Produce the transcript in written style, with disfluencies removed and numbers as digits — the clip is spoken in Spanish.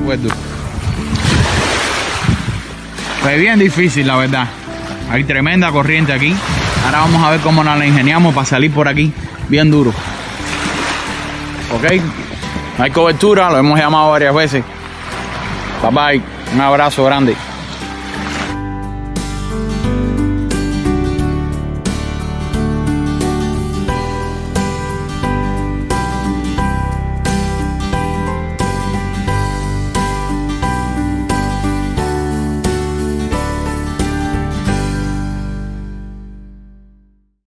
súper duro. Pues bien difícil, la verdad. Hay tremenda corriente aquí. Ahora vamos a ver cómo nos la ingeniamos para salir por aquí bien duro. Ok, no hay cobertura, lo hemos llamado varias veces. Bye bye, un abrazo grande.